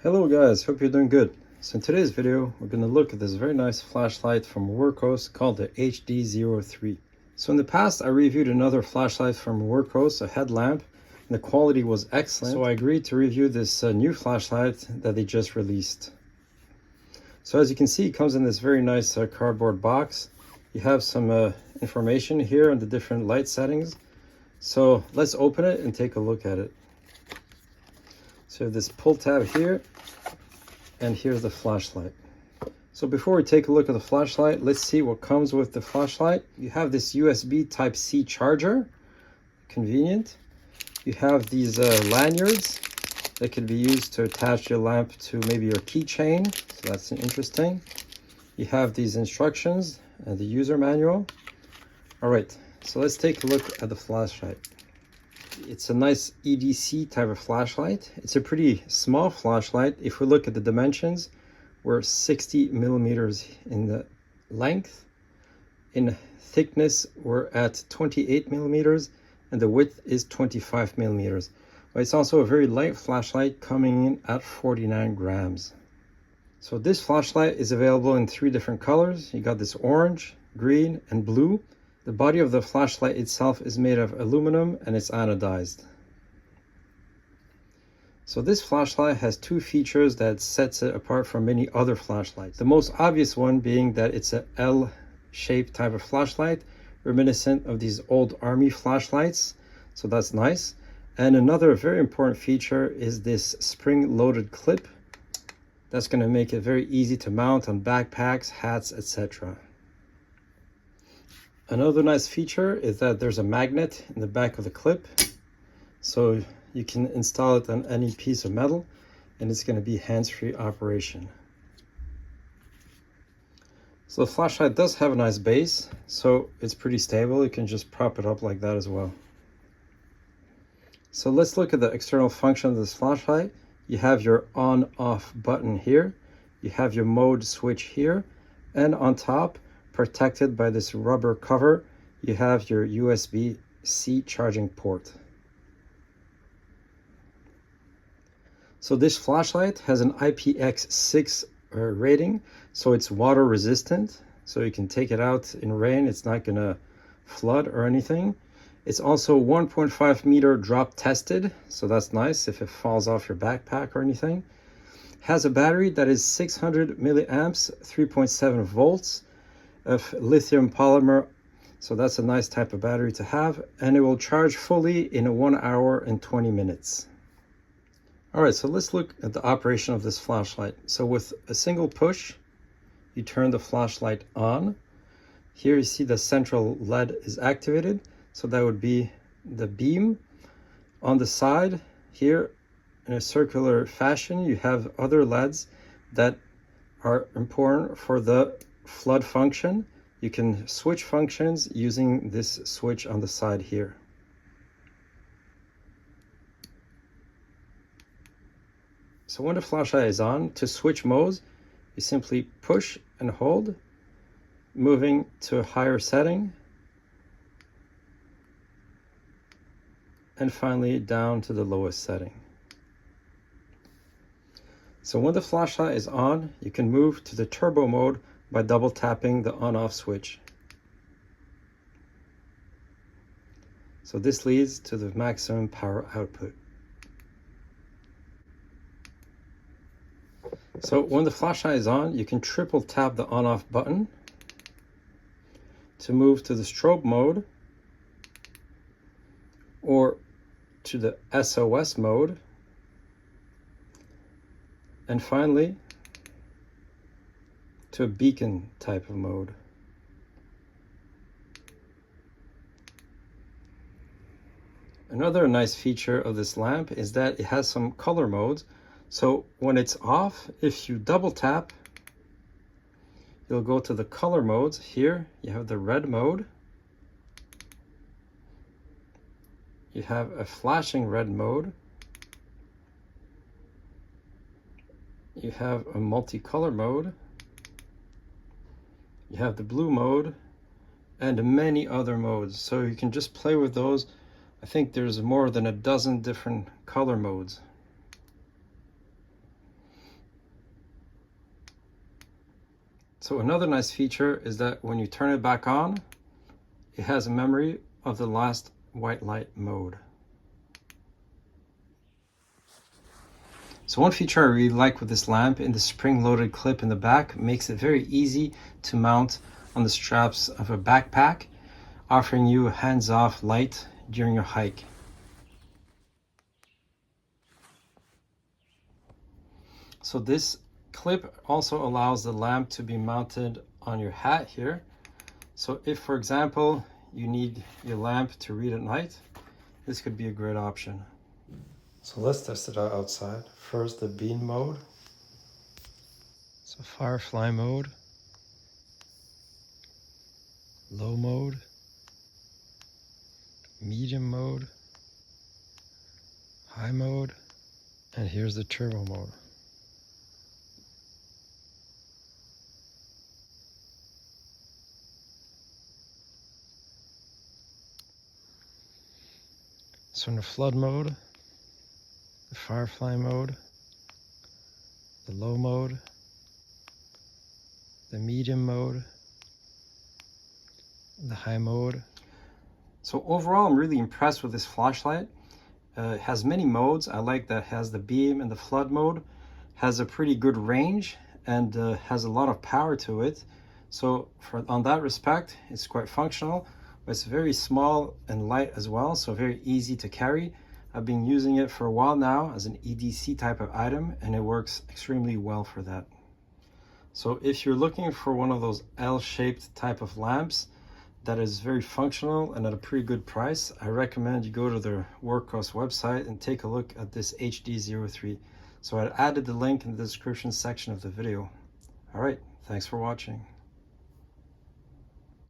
Hello guys, hope you're doing good. So in today's video, we're going to look at this very nice flashlight from Wurkkos called the HD03. So in the past, I reviewed another flashlight from Wurkkos, a headlamp, and the quality was excellent. So I agreed to review this new flashlight that they just released. So as you can see, it comes in this very nice cardboard box. You have some information here on the different light settings. So let's open it and take a look at it. So this pull tab here, and here's the flashlight. So before we take a look at the flashlight, let's see what comes with the flashlight. You have this USB Type-C charger, convenient. You have these lanyards that could be used to attach your lamp to maybe your keychain, so that's interesting. You have these instructions and the user manual. All right, so let's take a look at the flashlight. It's a nice EDC type of flashlight. It's a pretty small flashlight. If we look at the dimensions, we're 60 millimeters in the length. In thickness, we're at 28 millimeters, and the width is 25 millimeters. But it's also a very light flashlight, coming in at 49 grams. So this flashlight is available in 3 different colors. You got this orange, green, and blue. The body of the flashlight itself is made of aluminum and it's anodized. So this flashlight has 2 features that sets it apart from many other flashlights. The most obvious one being that it's an L-shaped type of flashlight, reminiscent of these old army flashlights. So that's nice. And another very important feature is this spring-loaded clip. That's going to make it very easy to mount on backpacks, hats, etc. Another nice feature is that there's a magnet in the back of the clip, so you can install it on any piece of metal and it's going to be hands-free operation. So the flashlight does have a nice base, so it's pretty stable. You can just prop it up like that as well. So let's look at the external function of this flashlight. You have your on-off button here, you have your mode switch here, and on top, protected by this rubber cover, you have your USB-C charging port. So this flashlight has an IPX6 rating, so it's water resistant, so you can take it out in rain. It's not gonna flood or anything. It's also 1.5 meter drop tested, so that's nice if it falls off your backpack or anything. Has a battery that is 600 milliamps, 3.7 volts, of lithium polymer, so that's a nice type of battery to have, and it will charge fully in 1 hour and 20 minutes. All right, so let's look at the operation of this flashlight. So with a single push, you turn the flashlight on. Here you see the central LED is activated, so that would be the beam. On the side here, in a circular fashion, you have other LEDs that are important for the flood function. You can switch functions using this switch on the side here. So when the flashlight is on, to switch modes, you simply push and hold, moving to a higher setting, and finally down to the lowest setting. So when the flashlight is on, you can move to the turbo mode by double tapping the on-off switch. So this leads to the maximum power output. So when the flashlight is on, you can triple tap the on-off button to move to the strobe mode or to the SOS mode, and finally to a beacon type of mode. Another nice feature of this lamp is that it has some color modes. So when it's off, if you double tap, you'll go to the color modes. Here you have the red mode, you have a flashing red mode, you have a multicolor mode, you have the blue mode, and many other modes. So you can just play with those. I think there's more than a dozen different color modes. So another nice feature is that when you turn it back on, it has a memory of the last white light mode. So one feature I really like with this lamp, in the spring-loaded clip in the back, makes it very easy to mount on the straps of a backpack, offering you a hands-off light during your hike. So this clip also allows the lamp to be mounted on your hat here. So if, for example, you need your lamp to read at night, this could be a great option. So let's test it out outside. First, the beam mode. So firefly mode, low mode, medium mode, high mode, and here's the turbo mode. So in the flood mode, the firefly mode, the low mode, the medium mode, the high mode. So overall, I'm really impressed with this flashlight. It has many modes. I like that it has the beam and the flood mode, has a pretty good range, and has a lot of power to it. So on that respect, it's quite functional. But it's very small and light as well, so very easy to carry. I've been using it for a while now as an EDC type of item, and it works extremely well for that. So if you're looking for one of those L-shaped type of lamps that is very functional and at a pretty good price, I recommend you go to the Wurkkos website and take a look at this HD03. So I added the link in the description section of the video. All right, thanks for watching.